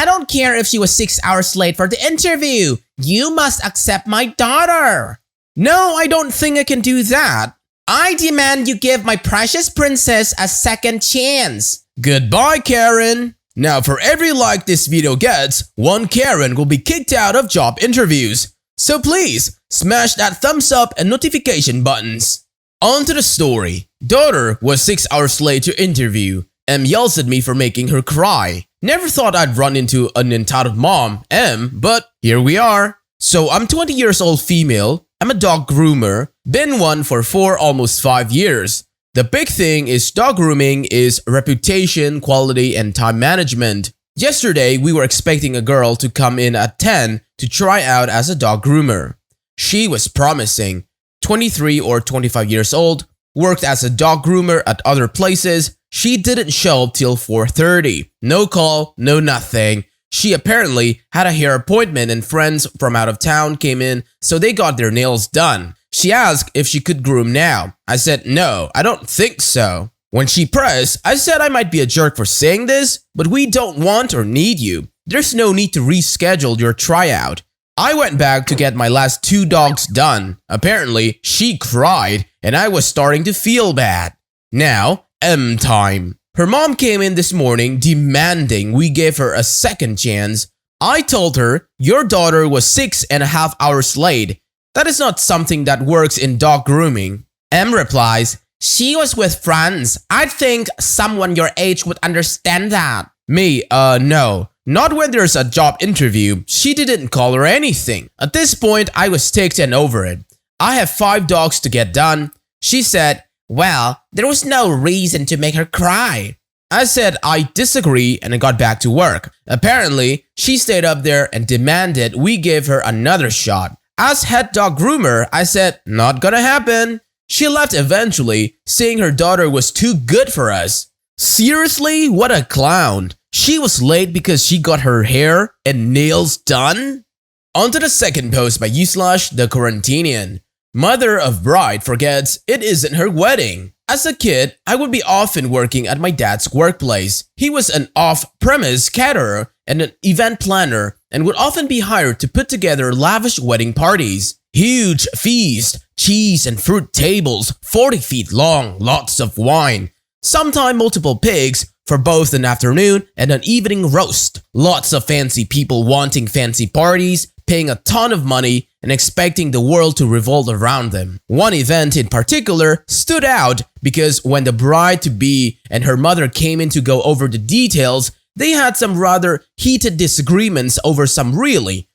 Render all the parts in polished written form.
I don't care if she was 6 hours late for the interview. You must accept my daughter. No, I don't think I can do that. I demand you give my precious princess a second chance. Goodbye, Karen. Now for every like this video gets, one Karen will be kicked out of job interviews. So please, smash that thumbs up and notification buttons. On to the story. Daughter was 6 hours late to interview. M yells at me for making her cry. Never thought I'd run into an entitled mom, M, but here we are. So I'm 20 years old female. I'm a dog groomer. Been one for almost 5 years. The big thing is dog grooming is reputation, quality, and time management. Yesterday, we were expecting a girl to come in at 10 to try out as a dog groomer. She was promising. 23 or 25 years old, worked as a dog groomer at other places. She didn't show up till 4:30. No call, no nothing. She apparently had a hair appointment and friends from out of town came in, so they got their nails done. She asked if she could groom now. I said, no, I don't think so. When she pressed, I said I might be a jerk for saying this, but we don't want or need you. There's no need to reschedule your tryout. I went back to get my last 2 dogs done. Apparently, she cried and I was starting to feel bad. Now, M time. Her mom came in this morning demanding we give her a second chance. I told her, your daughter was 6.5 hours late. That is not something that works in dog grooming. M replies, she was with friends. I think someone your age would understand that. Me, no. Not when there's a job interview. She didn't call or anything. At this point, I was ticked and over it. I have 5 dogs to get done. She said, well, there was no reason to make her cry. I said I disagree and I got back to work. Apparently, she stayed up there and demanded we give her another shot. As head dog groomer, I said, not gonna happen. She left eventually, saying her daughter was too good for us. Seriously? What a clown. She was late because she got her hair and nails done? On to the second post by /the Quarantinian. Mother of bride forgets it isn't her wedding. As a kid, I would be often working at my dad's workplace. He was an off-premise caterer and an event planner and would often be hired to put together lavish wedding parties. Huge feast, cheese and fruit tables, 40 feet long, lots of wine. Sometimes multiple pigs for both an afternoon and an evening roast. Lots of fancy people wanting fancy parties, paying a ton of money and expecting the world to revolve around them. One event in particular stood out because when the bride-to-be and her mother came in to go over the details, they had some rather heated disagreements over some really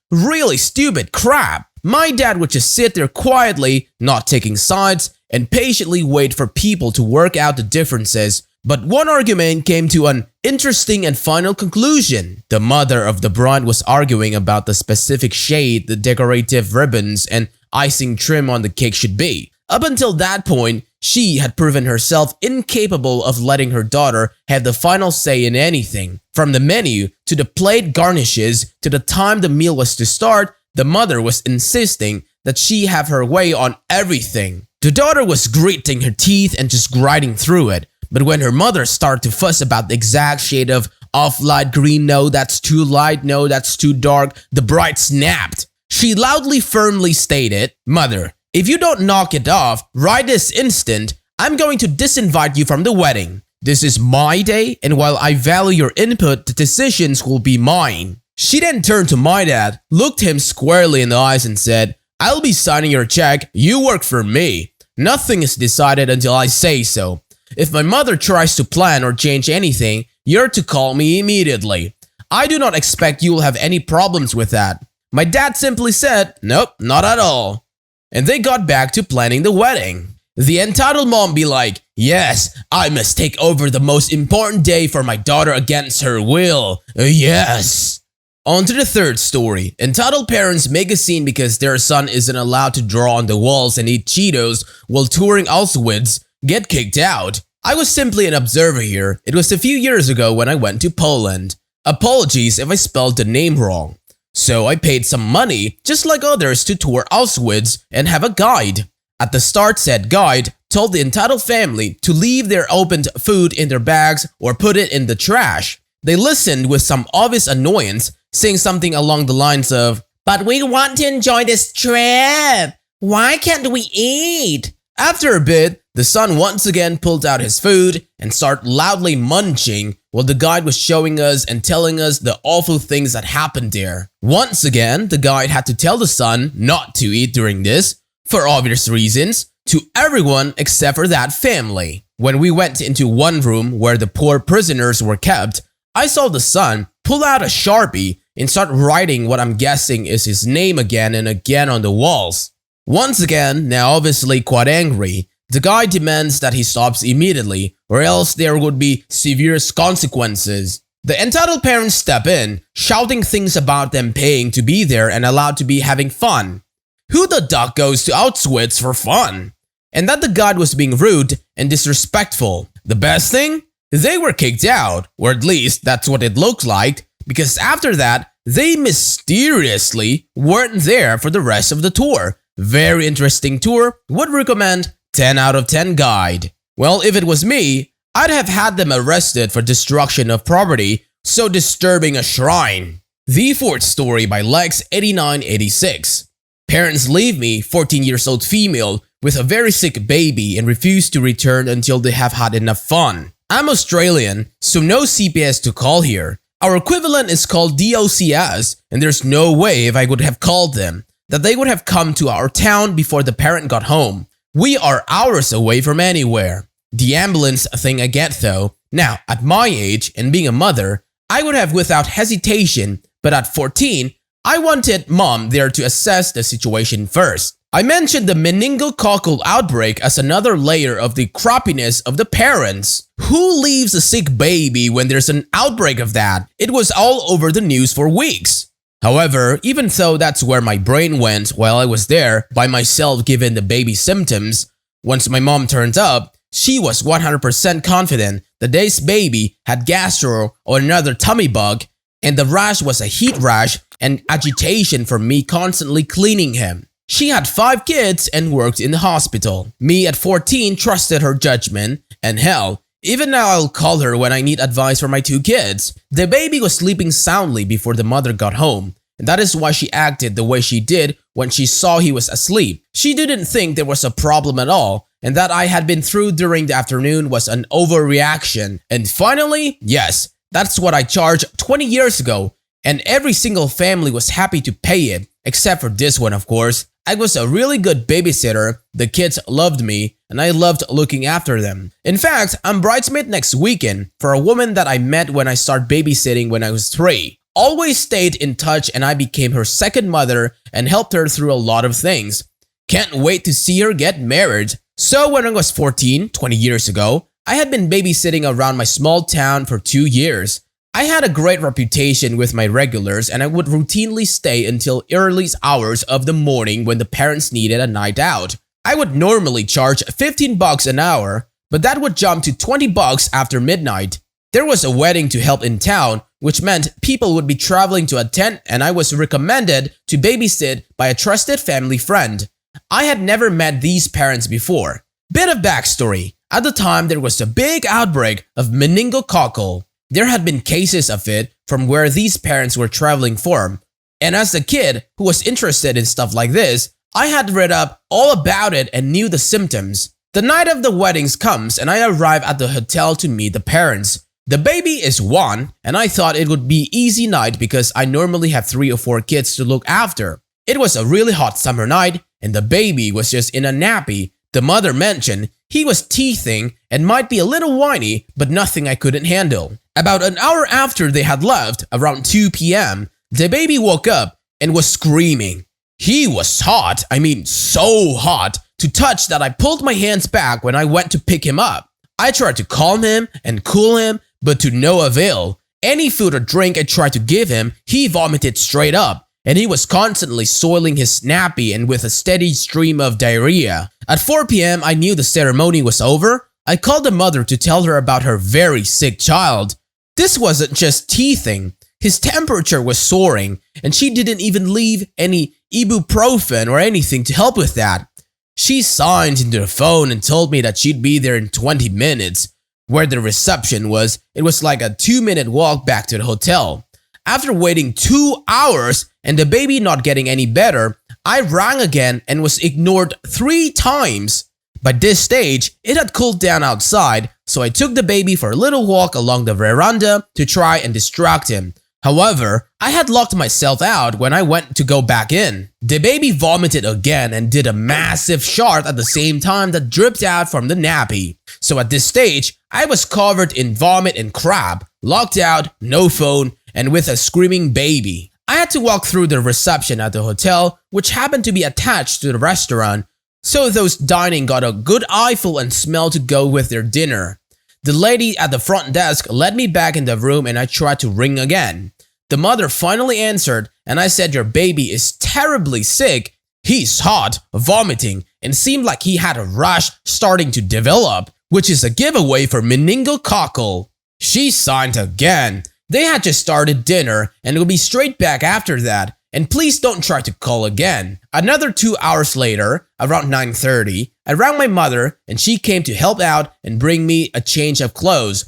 stupid crap. My dad would just sit there quietly, not taking sides, and patiently wait for people to work out the differences. But one argument came to an interesting and final conclusion. The mother of the bride was arguing about the specific shade the decorative ribbons and icing trim on the cake should be. Up until that point, she had proven herself incapable of letting her daughter have the final say in anything. From the menu, to the plate garnishes, to the time the meal was to start, the mother was insisting that she have her way on everything. The daughter was gritting her teeth and just grinding through it. But when her mother started to fuss about the exact shade of off-light green, no, that's too light, no, that's too dark, the bride snapped. She loudly, firmly stated, Mother, if you don't knock it off right this instant, I'm going to disinvite you from the wedding. This is my day, and while I value your input, the decisions will be mine. She then turned to my dad, looked him squarely in the eyes and said, I'll be signing your check, you work for me. Nothing is decided until I say so. If my mother tries to plan or change anything, you're to call me immediately. I do not expect you will have any problems with that. My dad simply said, nope, not at all. And they got back to planning the wedding. The entitled mom be like, yes, I must take over the most important day for my daughter against her will. Yes. On to the third story. Entitled parents make a scene because their son isn't allowed to draw on the walls and eat Cheetos while touring Auschwitz, get kicked out. I was simply an observer here. It was a few years ago when I went to Poland. Apologies if I spelled the name wrong. So I paid some money, just like others, to tour Auschwitz and have a guide. At the start, said guide told the entitled family to leave their opened food in their bags or put it in the trash. They listened with some obvious annoyance, saying something along the lines of, "But we want to enjoy this trip. Why can't we eat?" After a bit, the son once again pulled out his food and started loudly munching while the guide was showing us and telling us the awful things that happened there. Once again, the guide had to tell the son not to eat during this, for obvious reasons, to everyone except for that family. When we went into one room where the poor prisoners were kept, I saw the son pull out a Sharpie and start writing what I'm guessing is his name again and again on the walls. Once again, now obviously quite angry, the guy demands that he stops immediately or else there would be severe consequences. The entitled parents step in, shouting things about them paying to be there and allowed to be having fun. Who the duck goes to Auschwitz for fun? And that the guide was being rude and disrespectful. The best thing? They were kicked out, or at least that's what it looked like, because after that, they mysteriously weren't there for the rest of the tour. Very interesting tour, would recommend, 10 out of 10 guide. Well, if it was me, I'd have had them arrested for destruction of property, so disturbing a shrine. The fourth story by Lex8986. Parents leave me, 14 years old female, with a very sick baby and refuse to return until they have had enough fun. I'm Australian, so no CPS to call here. Our equivalent is called DOCS, and there's no way if I would have called them that they would have come to our town before the parent got home. We are hours away from anywhere. The ambulance thing I get though. Now, at my age and being a mother, I would have without hesitation, but at 14, I wanted mom there to assess the situation first. I mentioned the meningococcal outbreak as another layer of the crappiness of the parents. Who leaves a sick baby when there's an outbreak of that? It was all over the news for weeks. However, even though that's where my brain went while I was there by myself given the baby symptoms, once my mom turned up, she was 100% confident that this baby had gastro or another tummy bug, and the rash was a heat rash and agitation from me constantly cleaning him. She had 5 kids and worked in the hospital. Me at 14 trusted her judgment, and hell, even now I'll call her when I need advice for my 2 kids. The baby was sleeping soundly before the mother got home, and that is why she acted the way she did when she saw he was asleep. She didn't think there was a problem at all, and that I had been through during the afternoon was an overreaction. And finally, yes, that's what I charged 20 years ago, and every single family was happy to pay it, except for this one of course. I was a really good babysitter, the kids loved me, and I loved looking after them. In fact, I'm bridesmaid next weekend for a woman that I met when I started babysitting when I was 3. Always stayed in touch and I became her second mother and helped her through a lot of things. Can't wait to see her get married. So when I was 14, 20 years ago, I had been babysitting around my small town for 2 years. I had a great reputation with my regulars and I would routinely stay until early hours of the morning when the parents needed a night out. I would normally charge $15 an hour, but that would jump to $20 after midnight. There was a wedding to help in town, which meant people would be traveling to attend and I was recommended to babysit by a trusted family friend. I had never met these parents before. Bit of backstory. At the time, there was a big outbreak of meningococcal. There had been cases of it from where these parents were traveling from. And as a kid who was interested in stuff like this, I had read up all about it and knew the symptoms. The night of the weddings comes and I arrive at the hotel to meet the parents. The baby is 1 and I thought it would be easy night because I normally have 3 or 4 kids to look after. It was a really hot summer night and the baby was just in a nappy. The mother mentioned he was teething and might be a little whiny, but nothing I couldn't handle. About an hour after they had left, around 2 p.m., the baby woke up and was screaming. He was hot, I mean so hot, to touch that I pulled my hands back when I went to pick him up. I tried to calm him and cool him, but to no avail. Any food or drink I tried to give him, he vomited straight up, and he was constantly soiling his nappy and with a steady stream of diarrhea. At 4 p.m., I knew the ceremony was over. I called the mother to tell her about her very sick child. This wasn't just teething. His temperature was soaring, and she didn't even leave any ibuprofen or anything to help with that. She signed into the phone and told me that she'd be there in 20 minutes. Where the reception was, it was like a 2-minute walk back to the hotel. After waiting 2 hours and the baby not getting any better, I rang again and was ignored 3 times. By this stage, it had cooled down outside, so I took the baby for a little walk along the veranda to try and distract him. However, I had locked myself out when I went to go back in. The baby vomited again and did a massive shart at the same time that dripped out from the nappy. So at this stage, I was covered in vomit and crap, locked out, no phone, and with a screaming baby. I had to walk through the reception at the hotel, which happened to be attached to the restaurant, so those dining got a good eyeful and smell to go with their dinner. The lady at the front desk led me back in the room and I tried to ring again. The mother finally answered and I said, "Your baby is terribly sick. He's hot, vomiting, and seemed like he had a rash starting to develop, which is a giveaway for meningococcal." She signed again. They had just started dinner and would be straight back after that. And please don't try to call again. Another 2 hours later, around 9:30, I rang my mother and she came to help out and bring me a change of clothes.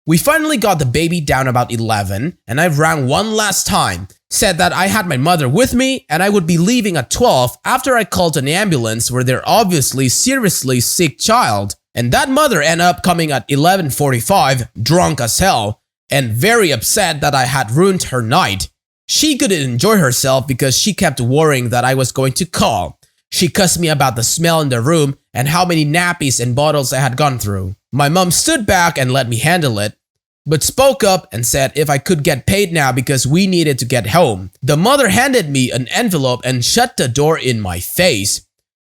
We finally got the baby down about 11 and I rang one last time, said that I had my mother with me and I would be leaving at 12 after I called an ambulance for their obviously seriously sick child. And that mother ended up coming at 11:45, drunk as hell, and very upset that I had ruined her night. She couldn't enjoy herself because she kept worrying that I was going to call. She cussed me about the smell in the room and how many nappies and bottles I had gone through. My mom stood back and let me handle it, but spoke up and said if I could get paid now because we needed to get home. The mother handed me an envelope and shut the door in my face.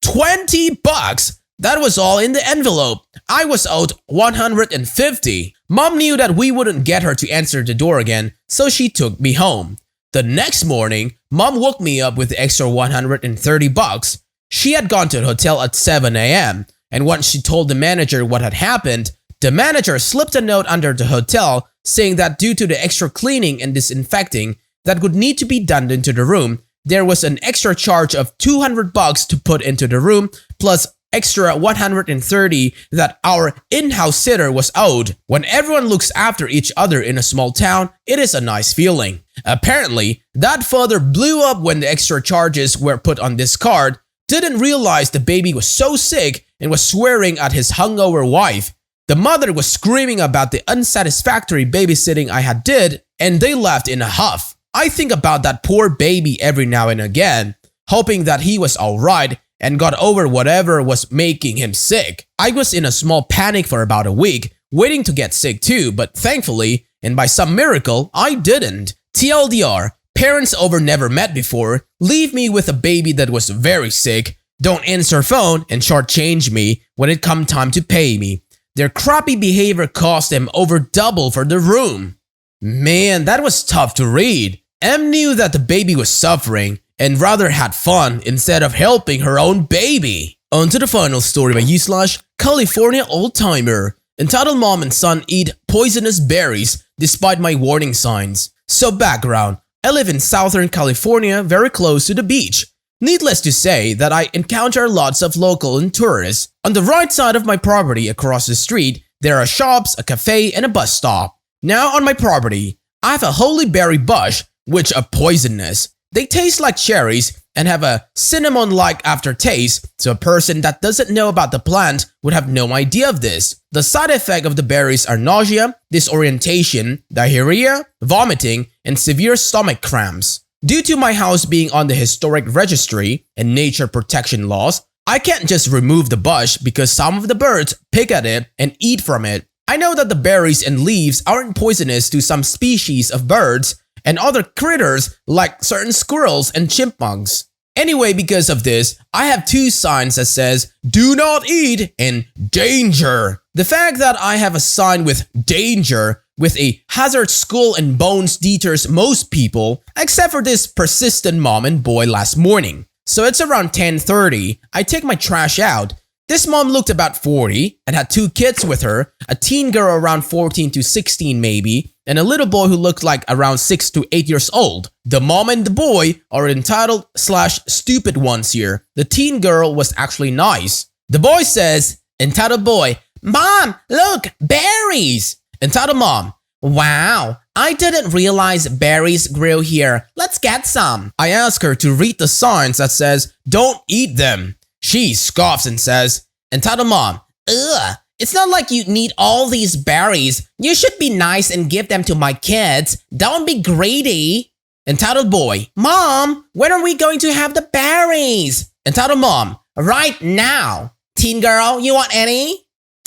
$20! That was all in the envelope. I was owed $150. Mom knew that we wouldn't get her to answer the door again, so she took me home. The next morning, Mom woke me up with the extra $130. She had gone to the hotel at 7 a.m. and once she told the manager what had happened, the manager slipped a note under the hotel saying that due to the extra cleaning and disinfecting that would need to be done into the room, there was an extra charge of $200 to put into the room plus extra $130 that our in-house sitter was owed. When everyone looks after each other in a small town, it is a nice feeling. Apparently, that father blew up when the extra charges were put on this card, didn't realize the baby was so sick and was swearing at his hungover wife. The mother was screaming about the unsatisfactory babysitting I had did, and they left in a huff. I think about that poor baby every now and again, hoping that he was alright and got over whatever was making him sick. I was in a small panic for about a week, waiting to get sick too, but thankfully, and by some miracle, I didn't. TLDR, parents over never met before, leave me with a baby that was very sick, don't answer phone, and shortchange me when it come time to pay me. Their crappy behavior cost them over double for the room. Man, that was tough to read. Em knew that the baby was suffering and rather had fun instead of helping her own baby. On to the final story by u/California Oldtimer, entitled Mom and Son Eat Poisonous Berries Despite My Warning Signs. So background, I live in Southern California very close to the beach. Needless to say that I encounter lots of local and tourists. On the right side of my property across the street, there are shops, a cafe, and a bus stop. Now on my property, I have a holy berry bush, which are poisonous. They taste like cherries and have a cinnamon-like aftertaste, so a person that doesn't know about the plant would have no idea of this. The side effect of the berries are nausea, disorientation, diarrhea, vomiting, and severe stomach cramps. Due to my house being on the historic registry and nature protection laws, I can't just remove the bush because some of the birds pick at it and eat from it. I know that the berries and leaves aren't poisonous to some species of birds and other critters like certain squirrels and chipmunks. Anyway, because of this, I have 2 signs that says, "Do not eat" and "Danger." The fact that I have a sign with "Danger" with a hazard skull and bones deters most people, except for this persistent mom and boy last morning. So it's around 10:30, I take my trash out. This mom looked about 40 and had 2 kids with her, a teen girl around 14 to 16 maybe, and a little boy who looked like around 6 to 8 years old. The mom and the boy are entitled/stupid ones here. The teen girl was actually nice. The boy says, "Entitled boy, Mom, look, berries! Entitled mom, Wow, I didn't realize berries grew here. Let's get some. I ask her to read the signs that says, don't eat them. She scoffs and says, Entitled mom, Ugh, it's not like you need all these berries. You should be nice and give them to my kids. Don't be greedy. Entitled boy, Mom, when are we going to have the berries? Entitled mom, Right now. Teen girl, you want any?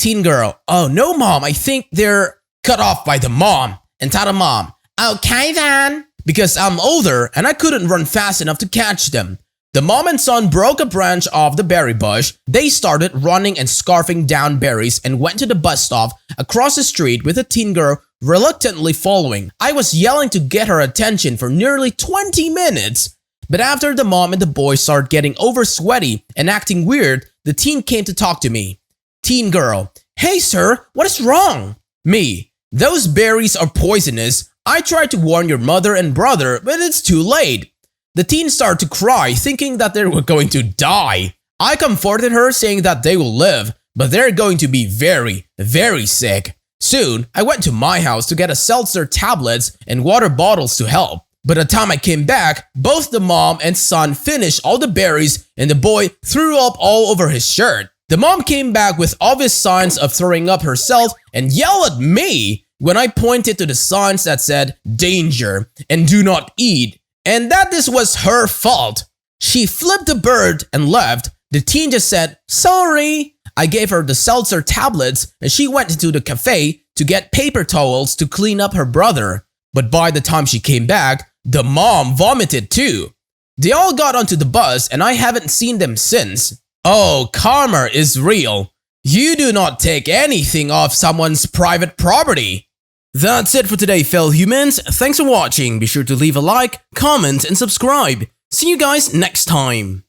teen girl, oh no mom, I think they're cut off by the mom. Entitled mom, okay then. Because I'm older and I couldn't run fast enough to catch them. The mom and son broke a branch off the berry bush. They started running and scarfing down berries and went to the bus stop across the street with a teen girl reluctantly following. I was yelling to get her attention for nearly 20 minutes. But after the mom and the boy started getting over sweaty and acting weird, the teen came to talk to me. Teen girl, hey sir, what is wrong? Me, those berries are poisonous. I tried to warn your mother and brother, but it's too late. The teen started to cry, thinking that they were going to die. I comforted her, saying that they will live, but they're going to be very, very sick. Soon, I went to my house to get a seltzer tablets and water bottles to help. By the time I came back, both the mom and son finished all the berries and the boy threw up all over his shirt. The mom came back with obvious signs of throwing up herself and yelled at me when I pointed to the signs that said danger and do not eat, and that this was her fault. She flipped the bird and left. The teen just said, sorry. I gave her the seltzer tablets and she went into the cafe to get paper towels to clean up her brother. But by the time she came back, the mom vomited too. They all got onto the bus and I haven't seen them since. Oh, karma is real. You do not take anything off someone's private property. That's it for today, fellow humans. Thanks for watching. Be sure to leave a like, comment, and subscribe. See you guys next time.